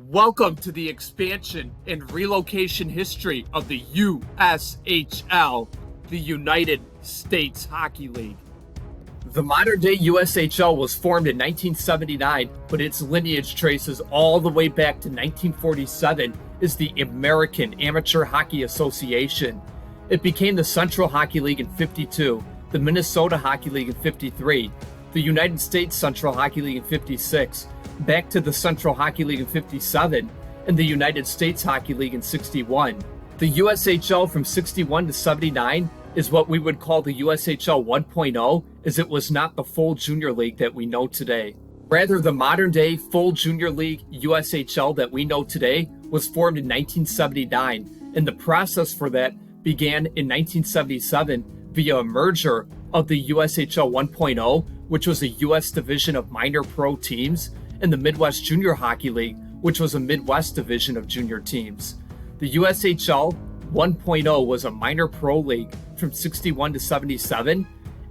Welcome to the expansion and relocation history of the USHL, the United States Hockey League. The modern-day USHL was formed in 1979, but its lineage traces all the way back to 1947 as the American Amateur Hockey Association. It became the Central Hockey League in 52, the Minnesota Hockey League in 53, the United States Central Hockey League in 56, back to the Central Hockey League in 57, and the United States Hockey League in 61. The USHL from 61 to 79 is what we would call the USHL 1.0, as it was not the full junior league that we know today. Rather, the modern-day full junior league USHL that we know today was formed in 1979, and the process for that began in 1977 via a merger of the USHL 1.0, which was a U.S. division of minor pro teams, and the Midwest Junior Hockey League, which was a Midwest division of junior teams. The USHL 1.0 was a minor pro league from 61 to 77,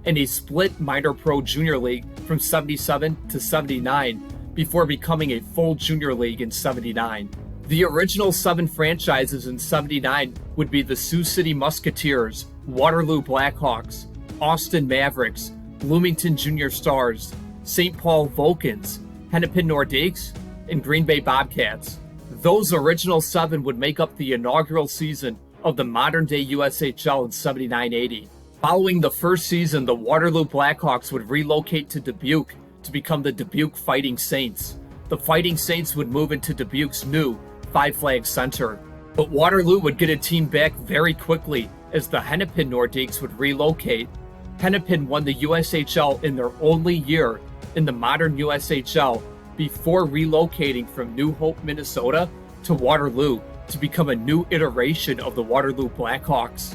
and a split minor pro junior league from 77 to 79 before becoming a full junior league in 79. The original 7 franchises in 79 would be the Sioux City Musketeers, Waterloo Blackhawks, Austin Mavericks, Bloomington Junior Stars, St. Paul Vulcans, Hennepin Nordiques, and Green Bay Bobcats. Those original 7 would make up the inaugural season of the modern-day USHL in 79-80. Following the first season, the Waterloo Blackhawks would relocate to Dubuque to become the Dubuque Fighting Saints. The Fighting Saints would move into Dubuque's new Five Flags Center. But Waterloo would get a team back very quickly as the Hennepin Nordiques would relocate. Hennepin won the USHL in their only year in the modern USHL before relocating from New Hope, Minnesota to Waterloo to become a new iteration of the Waterloo Blackhawks.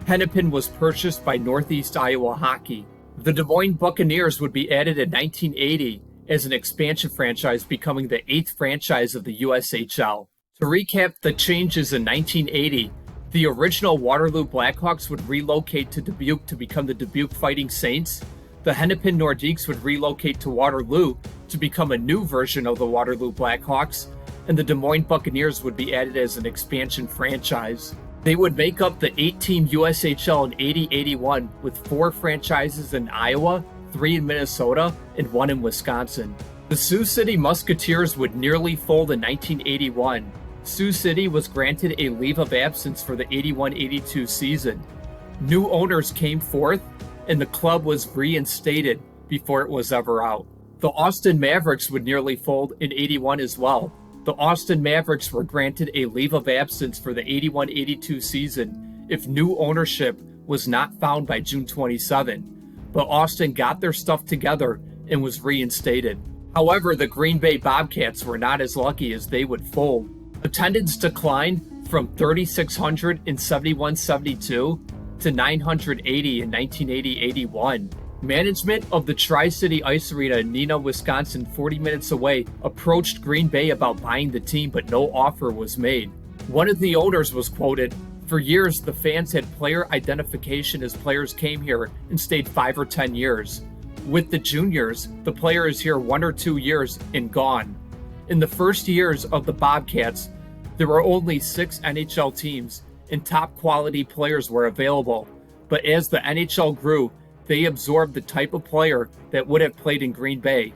Hennepin was purchased by Northeast Iowa Hockey. The Des Moines Buccaneers would be added in 1980 as an expansion franchise, becoming the 8th franchise of the USHL. To recap the changes in 1980, the original Waterloo Blackhawks would relocate to Dubuque to become the Dubuque Fighting Saints. The Hennepin Nordiques would relocate to Waterloo to become a new version of the Waterloo Blackhawks, and the Des Moines Buccaneers would be added as an expansion franchise. They would make up the 8-team USHL in 80-81 with 4 franchises in Iowa, 3 in Minnesota, and 1 in Wisconsin. The Sioux City Musketeers would nearly fold in 1981. Sioux City was granted a leave of absence for the 81-82 season. New owners came forth, and the club was reinstated before it was ever out. The Austin Mavericks would nearly fold in 81 as well. The Austin Mavericks were granted a leave of absence for the 81-82 season if new ownership was not found by June 27, but Austin got their stuff together and was reinstated. However, the Green Bay Bobcats were not as lucky, as they would fold. Attendance declined from 3,600 in 71-72 to 980 in 1980-81. Management of the Tri-City Ice Arena in Neenah, Wisconsin, 40 minutes away, approached Green Bay about buying the team, but no offer was made. One of the owners was quoted, "For years, the fans had player identification as players came here and stayed 5 or 10 years. With the juniors, the player is here 1 or 2 years and gone." In the first years of the Bobcats, there were only 6 NHL teams, and top quality players were available. But as the NHL grew, they absorbed the type of player that would have played in Green Bay.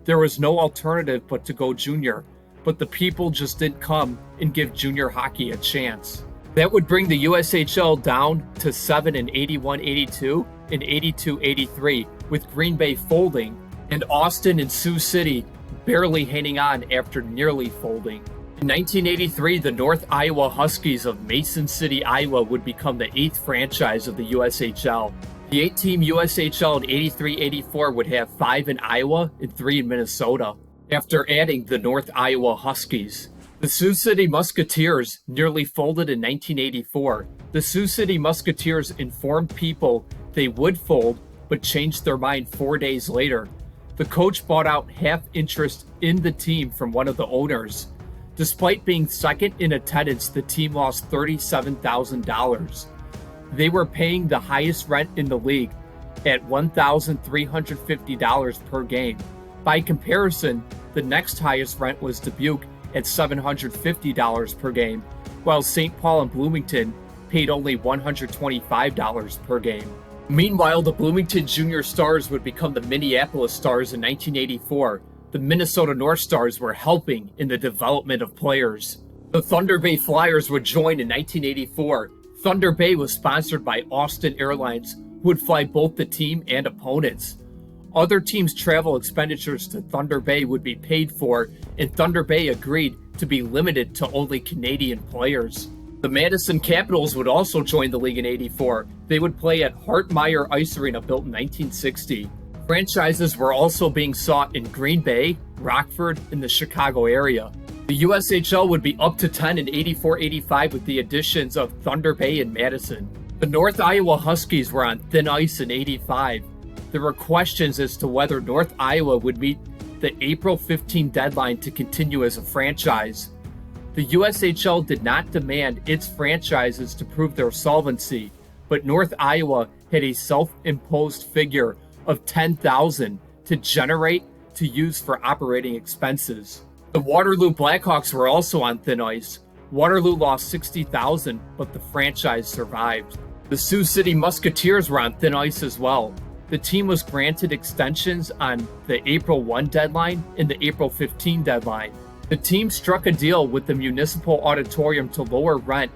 There was no alternative but to go junior, but the people just didn't come and give junior hockey a chance. That would bring the USHL down to 7 in 81-82 and 82-83, with Green Bay folding, and Austin and Sioux City barely hanging on after nearly folding. In 1983, the North Iowa Huskies of Mason City, Iowa would become the 8th franchise of the USHL. The 8-team USHL in 83-84 would have 5 in Iowa and 3 in Minnesota, after adding the North Iowa Huskies. The Sioux City Musketeers nearly folded in 1984. The Sioux City Musketeers informed people they would fold, but changed their mind 4 days later. The coach bought out half interest in the team from one of the owners. Despite being second in attendance, the team lost $37,000. They were paying the highest rent in the league at $1,350 per game. By comparison, the next highest rent was Dubuque at $750 per game, while St. Paul and Bloomington paid only $125 per game. Meanwhile, the Bloomington Junior Stars would become the Minneapolis Stars in 1984. The Minnesota North Stars were helping in the development of players. The Thunder Bay Flyers would join in 1984. Thunder Bay was sponsored by Austin Airlines, who would fly both the team and opponents. Other teams' travel expenditures to Thunder Bay would be paid for, and Thunder Bay agreed to be limited to only Canadian players. The Madison Capitals would also join the league in '84. They would play at Hart-Meyer Ice Arena, built in 1960. Franchises were also being sought in Green Bay, Rockford, and the Chicago area. The USHL would be up to 10 in '84-'85 with the additions of Thunder Bay and Madison. The North Iowa Huskies were on thin ice in '85. There were questions as to whether North Iowa would meet the April 15 deadline to continue as a franchise. The USHL did not demand its franchises to prove their solvency, but North Iowa had a self-imposed figure of $10,000 to generate to use for operating expenses. The Waterloo Blackhawks were also on thin ice. Waterloo lost $60,000, but the franchise survived. The Sioux City Musketeers were on thin ice as well. The team was granted extensions on the April 1 deadline and the April 15 deadline. The team struck a deal with the Municipal Auditorium to lower rent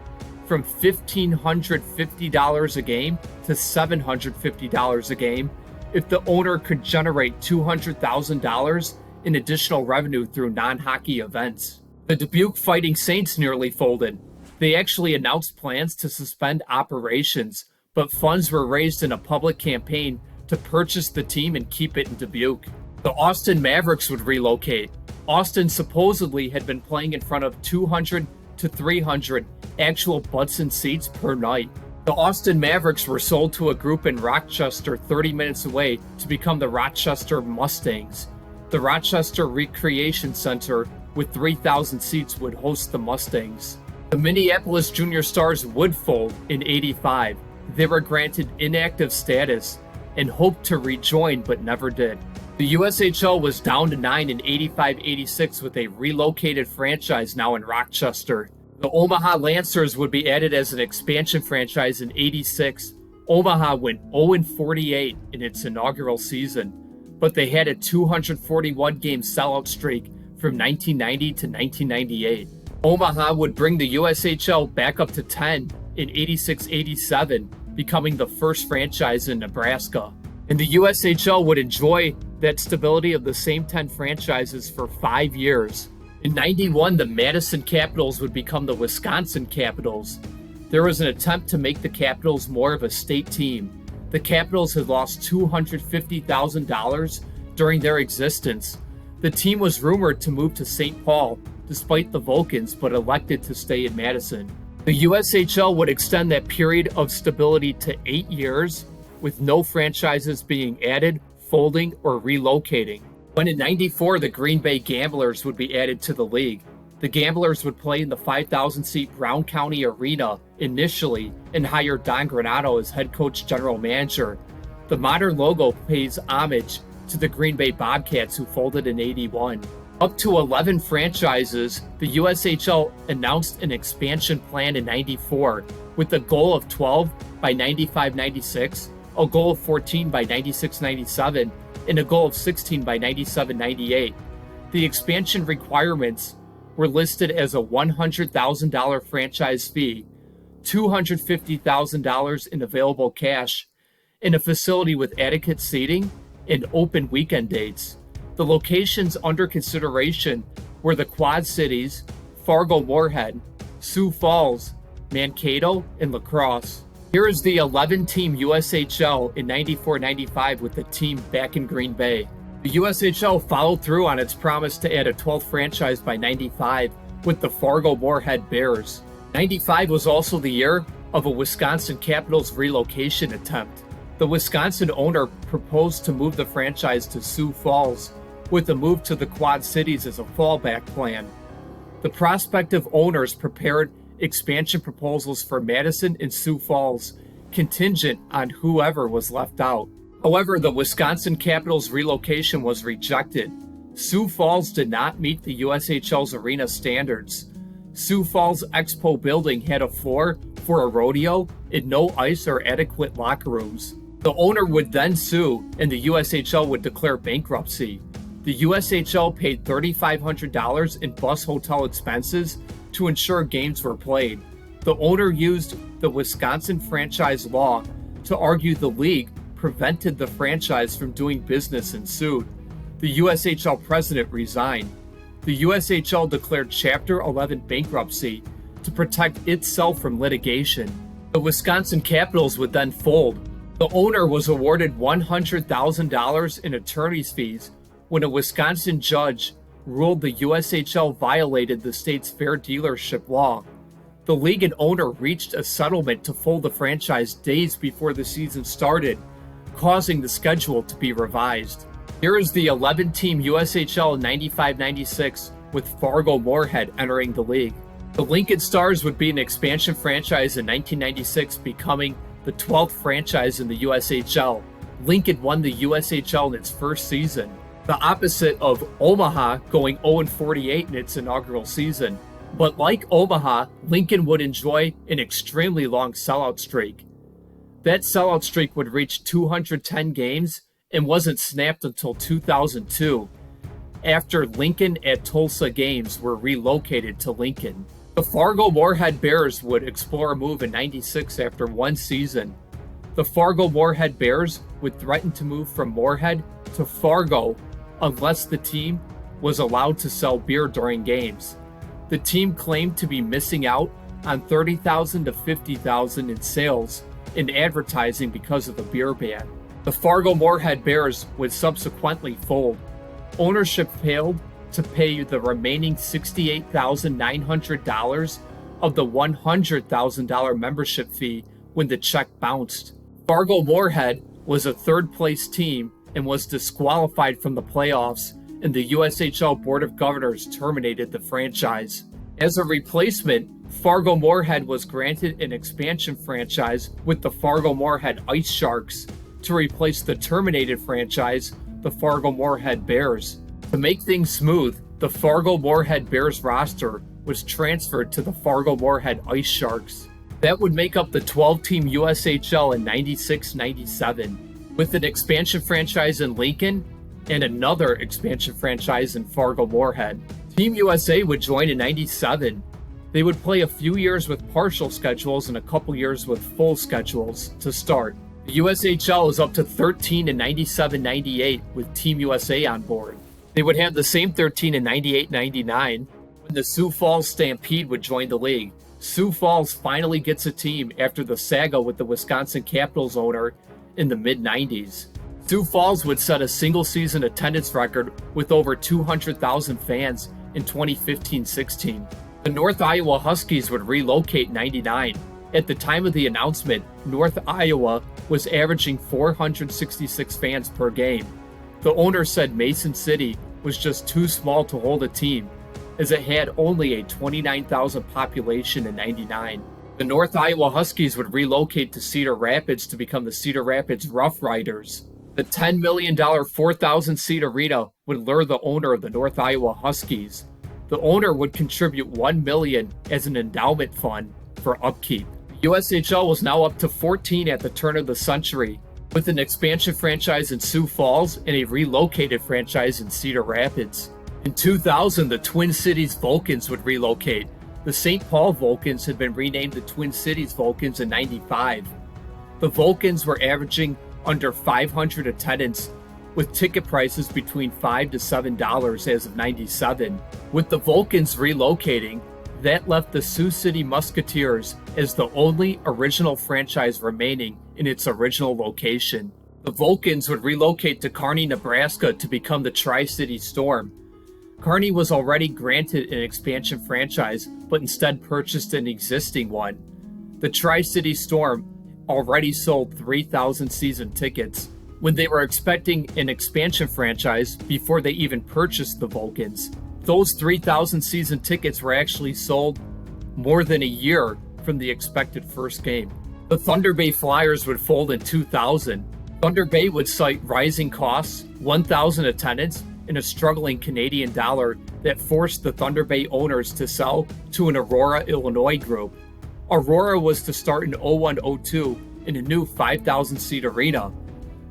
from $1,550 a game to $750 a game if the owner could generate $200,000 in additional revenue through non-hockey events. The Dubuque Fighting Saints nearly folded. They actually announced plans to suspend operations, but funds were raised in a public campaign to purchase the team and keep it in Dubuque. The Austin Mavericks would relocate. Austin supposedly had been playing in front of 200 to 300 actual butts and seats per night. The Austin Mavericks were sold to a group in Rochester 30 minutes away to become the Rochester Mustangs. The Rochester Recreation Center with 3,000 seats would host the Mustangs. The Minneapolis Junior Stars would fold in '85. They were granted inactive status and hoped to rejoin but never did. The USHL was down to 9 in '85-'86 with a relocated franchise now in Rochester. The Omaha Lancers would be added as an expansion franchise in '86. Omaha went 0-48 in its inaugural season, but they had a 241-game sellout streak from 1990 to 1998. Omaha would bring the USHL back up to 10 in '86-'87, becoming the first franchise in Nebraska. And the USHL would enjoy that stability of the same 10 franchises for 5 years. In '91, the Madison Capitals would become the Wisconsin Capitals. There was an attempt to make the Capitals more of a state team. The Capitals had lost $250,000 during their existence. The team was rumored to move to St. Paul, despite the Vulcans, but elected to stay in Madison. The USHL would extend that period of stability to 8 years, with no franchises being added, folding, or relocating. When in '94, the Green Bay Gamblers would be added to the league. The Gamblers would play in the 5,000-seat Brown County Arena initially and hire Don Granato as head coach general manager. The modern logo pays homage to the Green Bay Bobcats, who folded in '81. Up to 11 franchises, the USHL announced an expansion plan in '94 with a goal of 12 by '95-'96, a goal of 14 by '96-'97, and a goal of 16 by '97-'98. The expansion requirements were listed as a $100,000 franchise fee, $250,000 in available cash, and a facility with adequate seating and open weekend dates. The locations under consideration were the Quad Cities, Fargo-Moorhead, Sioux Falls, Mankato, and La Crosse. Here is the 11-team USHL in '94-'95 with the team back in Green Bay. The USHL followed through on its promise to add a 12th franchise by '95 with the Fargo-Moorhead Bears. '95 was also the year of a Wisconsin Capitals relocation attempt. The Wisconsin owner proposed to move the franchise to Sioux Falls, with a move to the Quad Cities as a fallback plan. The prospective owners prepared expansion proposals for Madison and Sioux Falls, contingent on whoever was left out. However, the Wisconsin Capitals relocation was rejected. Sioux Falls did not meet the USHL's arena standards. Sioux Falls Expo building had a floor for a rodeo and no ice or adequate locker rooms. The owner would then sue, and the USHL would declare bankruptcy. The USHL paid $3,500 in bus hotel expenses to ensure games were played. The owner used the Wisconsin franchise law to argue the league prevented the franchise from doing business and sued. The USHL president resigned. The USHL declared Chapter 11 bankruptcy to protect itself from litigation. The Wisconsin Capitals would then fold. The owner was awarded $100,000 in attorney's fees when a Wisconsin judge ruled the USHL violated the state's fair dealership law. The league and owner reached a settlement to fold the franchise days before the season started, causing the schedule to be revised. Here is the 11-team USHL 95-96 with Fargo-Moorhead entering the league. The Lincoln Stars would be an expansion franchise in 1996, becoming the 12th franchise in the USHL. Lincoln won the USHL in its first season, the opposite of Omaha going 0-48 in its inaugural season. But like Omaha, Lincoln would enjoy an extremely long sellout streak. That sellout streak would reach 210 games and wasn't snapped until 2002, after Lincoln at Tulsa games were relocated to Lincoln. The Fargo-Moorhead Bears would explore a move in '96 after one season. The Fargo-Moorhead Bears would threaten to move from Moorhead to Fargo unless the team was allowed to sell beer during games. The team claimed to be missing out on $30,000 to $50,000 in sales in advertising because of the beer ban. The Fargo-Moorhead Bears would subsequently fold. Ownership failed to pay the remaining $68,900 of the $100,000 membership fee when the check bounced. Fargo-Moorhead was a third-place team and was disqualified from the playoffs, and the USHL Board of Governors terminated the franchise. As a replacement, Fargo-Moorhead was granted an expansion franchise with the Fargo-Moorhead Ice Sharks to replace the terminated franchise, the Fargo-Moorhead Bears. To make things smooth, the Fargo-Moorhead Bears roster was transferred to the Fargo-Moorhead Ice Sharks. That would make up the 12-team USHL in 96-97, with an expansion franchise in Lincoln and another expansion franchise in Fargo-Moorhead. Team USA would join in 97. They would play a few years with partial schedules and a couple years with full schedules to start. The USHL is up to 13 in 97-98 with Team USA on board. They would have the same 13 in 98-99 when the Sioux Falls Stampede would join the league. Sioux Falls finally gets a team after the saga with the Wisconsin Capitals owner in the mid-90s. Sioux Falls would set a single-season attendance record with over 200,000 fans in 2015-16. The North Iowa Huskies would relocate in 99. At the time of the announcement, North Iowa was averaging 466 fans per game. The owner said Mason City was just too small to hold a team, as it had only a 29,000 population in 99. The North Iowa Huskies would relocate to Cedar Rapids to become the Cedar Rapids Rough Riders. The $10 million 4,000-seat arena would lure the owner of the North Iowa Huskies. The owner would contribute $1 million as an endowment fund for upkeep. The USHL was now up to 14 at the turn of the century, with an expansion franchise in Sioux Falls and a relocated franchise in Cedar Rapids. In 2000, the Twin Cities Vulcans would relocate. The St. Paul Vulcans had been renamed the Twin Cities Vulcans in '95. The Vulcans were averaging under 500 attendance, with ticket prices between $5 to $7 as of '97. With the Vulcans relocating, that left the Sioux City Musketeers as the only original franchise remaining in its original location. The Vulcans would relocate to Kearney, Nebraska to become the Tri-City Storm. Kearney was already granted an expansion franchise, but instead purchased an existing one. The Tri-City Storm already sold 3,000 season tickets when they were expecting an expansion franchise before they even purchased the Vulcans. Those 3,000 season tickets were actually sold more than a year from the expected first game. The Thunder Bay Flyers would fold in 2000. Thunder Bay would cite rising costs, 1,000 attendance, and a struggling Canadian dollar that forced the Thunder Bay owners to sell to an Aurora, Illinois group. Aurora was to start in 01-02 in a new 5,000-seat arena,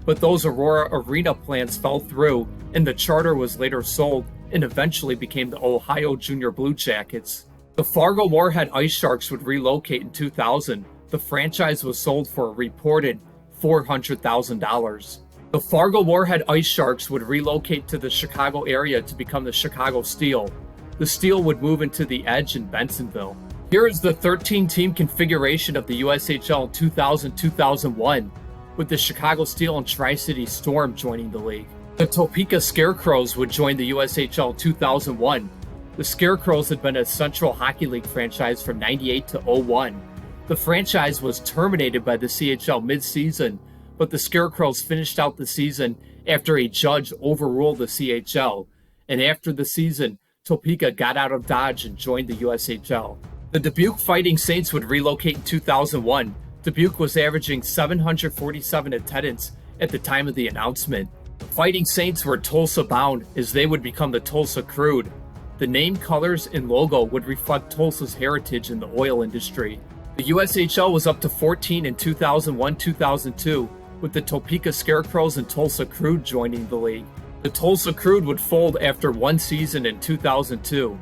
but those Aurora arena plans fell through, and the charter was later sold and eventually became the Ohio Junior Blue Jackets. The Fargo-Moorhead Ice Sharks would relocate in 2000. The franchise was sold for a reported $400,000. The Fargo-Moorhead Ice Sharks would relocate to the Chicago area to become the Chicago Steel. The Steel would move into the Edge in Bensenville. Here is the 13-team configuration of the USHL 2000-2001, with the Chicago Steel and Tri-City Storm joining the league. The Topeka Scarecrows would join the USHL 2001. The Scarecrows had been a Central Hockey League franchise from 98 to 01. The franchise was terminated by the CHL mid-season, but the Scarecrows finished out the season after a judge overruled the CHL. And after the season, Topeka got out of Dodge and joined the USHL. The Dubuque Fighting Saints would relocate in 2001. Dubuque was averaging 747 attendance at the time of the announcement. The Fighting Saints were Tulsa-bound as they would become the Tulsa Crude. The name, colors, and logo would reflect Tulsa's heritage in the oil industry. The USHL was up to 14 in 2001-2002, with the Topeka Scarecrows and Tulsa Crude joining the league. The Tulsa Crude would fold after one season in 2002.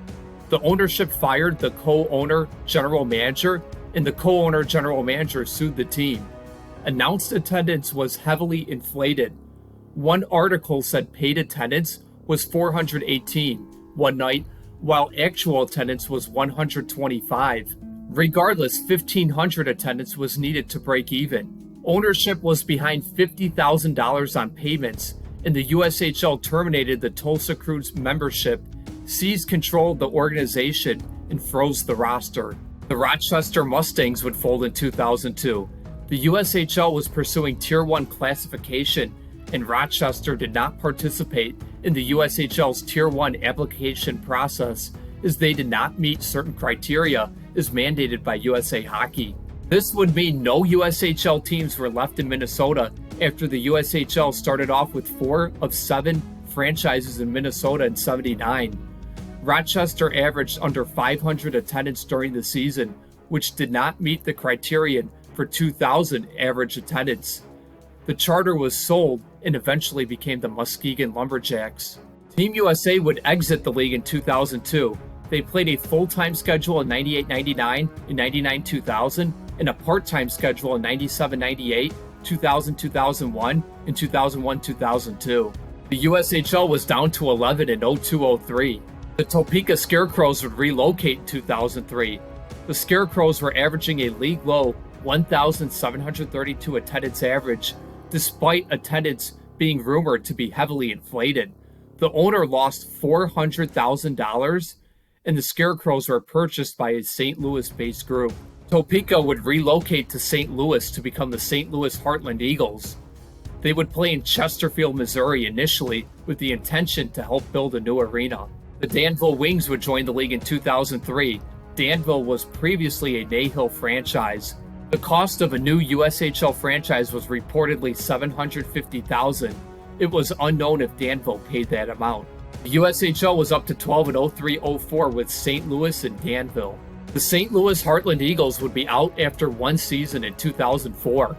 The ownership fired the co-owner general manager, and the co-owner general manager sued the team. Announced attendance was heavily inflated. One article said paid attendance was 418 one night, while actual attendance was 125. Regardless, 1,500 attendance was needed to break even. Ownership was behind $50,000 on payments, and the USHL terminated the Tulsa Crude's membership, seized control of the organization, and froze the roster. The Rochester Mustangs would fold in 2002. The USHL was pursuing Tier 1 classification, and Rochester did not participate in the USHL's Tier 1 application process as they did not meet certain criteria as mandated by USA Hockey. This would mean no USHL teams were left in Minnesota after the USHL started off with 4 of 7 franchises in Minnesota in '79. Rochester averaged under 500 attendance during the season, which did not meet the criterion for 2,000 average attendance. The charter was sold and eventually became the Muskegon Lumberjacks. Team USA would exit the league in 2002. They played a full-time schedule in 98-99 and 99-2000, and a part-time schedule in 97-98, 2000-2001, and 2001-2002. The USHL was down to 11 in 02-03. The Topeka Scarecrows would relocate in 2003. The Scarecrows were averaging a league-low 1,732 attendance average, despite attendance being rumored to be heavily inflated. The owner lost $400,000, and the Scarecrows were purchased by a St. Louis-based group. Topeka would relocate to St. Louis to become the St. Louis Heartland Eagles. They would play in Chesterfield, Missouri initially with the intention to help build a new arena. The Danville Wings would join the league in 2003. Danville was previously a Nahil franchise. The cost of a new USHL franchise was reportedly $750,000. It was unknown if Danville paid that amount. The USHL was up to 12 in 03-04 with St. Louis and Danville. The St. Louis Heartland Eagles would be out after one season in 2004.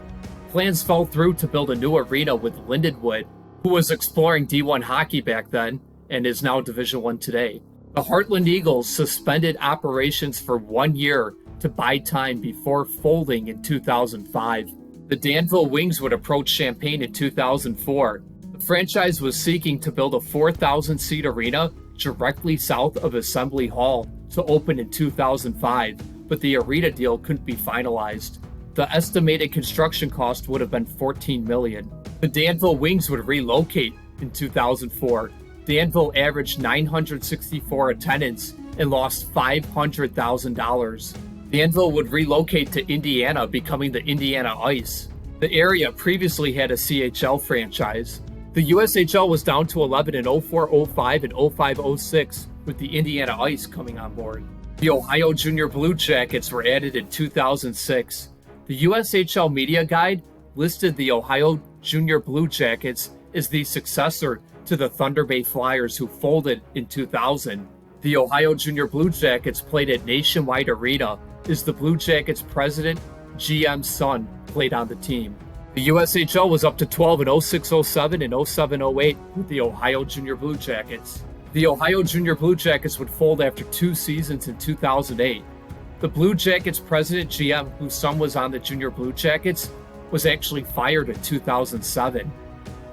Plans fell through to build a new arena with Lindenwood, who was exploring D1 hockey back then and is now Division I today. The Heartland Eagles suspended operations for 1 year to buy time before folding in 2005. The Danville Wings would approach Champaign in 2004. The franchise was seeking to build a 4,000-seat arena directly south of Assembly Hall to open in 2005, but the arena deal couldn't be finalized. The estimated construction cost would have been $14 million. The Danville Wings would relocate in 2004. Danville averaged 964 attendance and lost $500,000. Danville would relocate to Indiana, becoming the Indiana Ice. The area previously had a CHL franchise. The USHL was down to 11 in 04-05 and 05-06, with the Indiana Ice coming on board. The Ohio Junior Blue Jackets were added in 2006. The USHL Media Guide listed the Ohio Junior Blue Jackets as the successor to the Thunder Bay Flyers, who folded in 2000. The Ohio Junior Blue Jackets played at Nationwide Arena, as the Blue Jackets president, GM's son, played on the team. The USHL was up to 12 in 06-07 and 07-08 with the Ohio Junior Blue Jackets. The Ohio Junior Blue Jackets would fold after 2 seasons in 2008. The Blue Jackets president, GM, whose son was on the Junior Blue Jackets, was actually fired in 2007.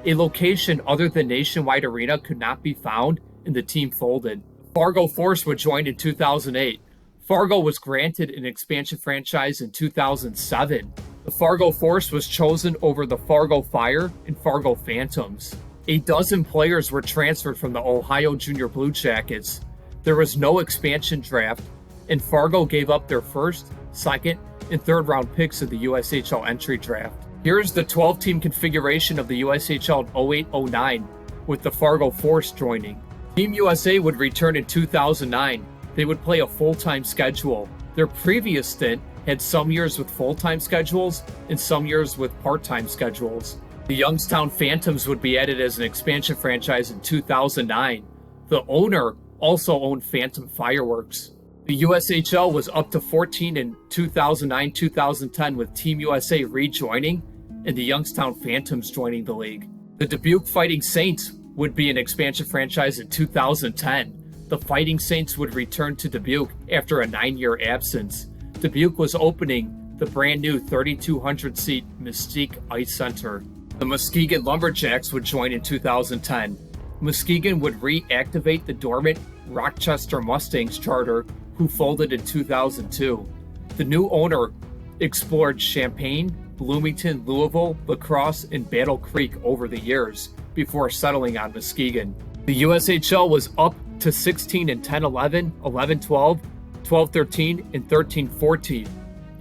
A location other than Nationwide Arena could not be found, and the team folded. Fargo Force would join in 2008. Fargo was granted an expansion franchise in 2007. The Fargo Force was chosen over the Fargo Fire and Fargo Phantoms. 12 players were transferred from the Ohio Junior Blue Jackets. There was no expansion draft, and Fargo gave up their first, second, and third round picks of the USHL entry draft. Here's the 12-team configuration of the USHL in 08-09, with the Fargo Force joining. Team USA would return in 2009. They would play a full-time schedule. Their previous stint had some years with full-time schedules and some years with part-time schedules. The Youngstown Phantoms would be added as an expansion franchise in 2009. The owner also owned Phantom Fireworks. The USHL was up to 14 in 2009-2010, with Team USA rejoining and the Youngstown Phantoms joining the league. The Dubuque Fighting Saints would be an expansion franchise in 2010. The Fighting Saints would return to Dubuque after a 9-year absence. Dubuque was opening the brand new 3,200-seat Mystique Ice Center. The Muskegon Lumberjacks would join in 2010. Muskegon would reactivate the dormant Rochester Mustangs charter, who folded in 2002. The new owner explored Champaign, Bloomington, Louisville, La Crosse, and Battle Creek over the years before settling on Muskegon. The USHL was up to 16 in 10-11, 11-12, 12-13, and 13-14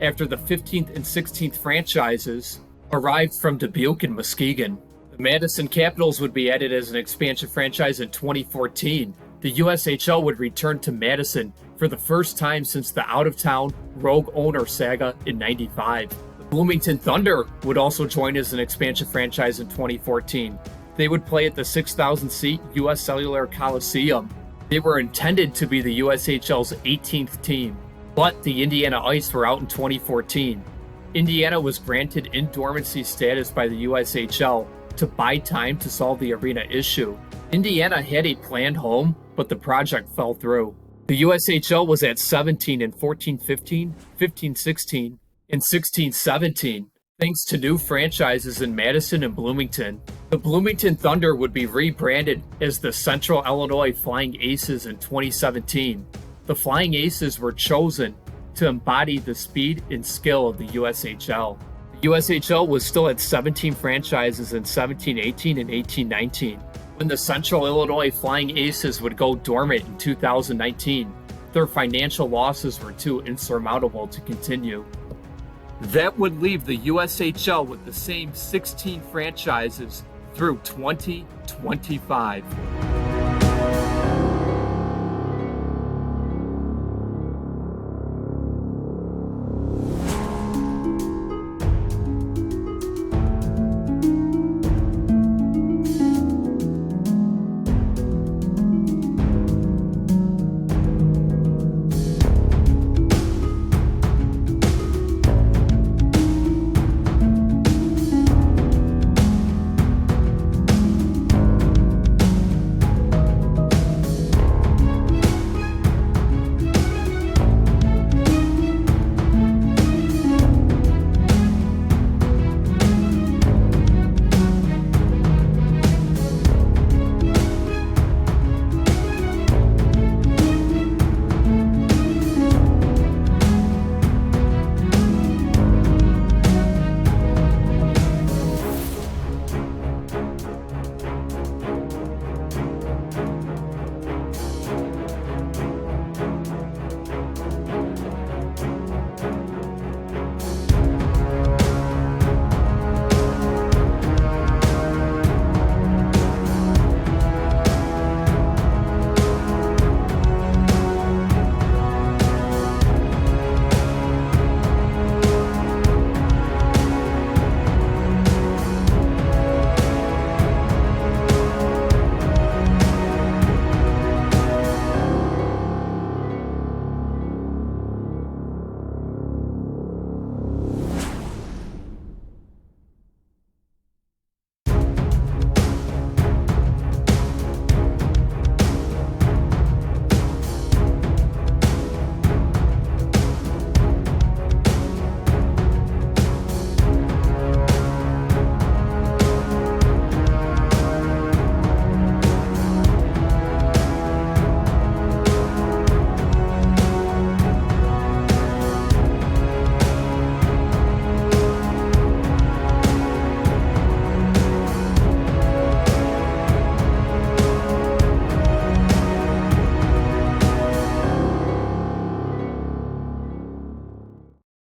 after the 15th and 16th franchises arrived from Dubuque and Muskegon. The Madison Capitals would be added as an expansion franchise in 2014. The USHL would return to Madison for the first time since the out-of-town rogue owner saga in '95. The Bloomington Thunder would also join as an expansion franchise in 2014. They would play at the 6,000-seat US Cellular Coliseum. They were intended to be the USHL's 18th team, but the Indiana Ice were out in 2014. Indiana was granted in dormancy status by the USHL to buy time to solve the arena issue. Indiana had a planned home, but the project fell through. The USHL was at 17 in 14-15, 15-16, and 16-17, thanks to new franchises in Madison and Bloomington. The Bloomington Thunder would be rebranded as the Central Illinois Flying Aces in 2017. The Flying Aces were chosen to embody the speed and skill of the USHL. The USHL was still at 17 franchises in 17-18 and 18-19. When the Central Illinois Flying Aces would go dormant in 2019, their financial losses were too insurmountable to continue. That would leave the USHL with the same 16 franchises through 2025.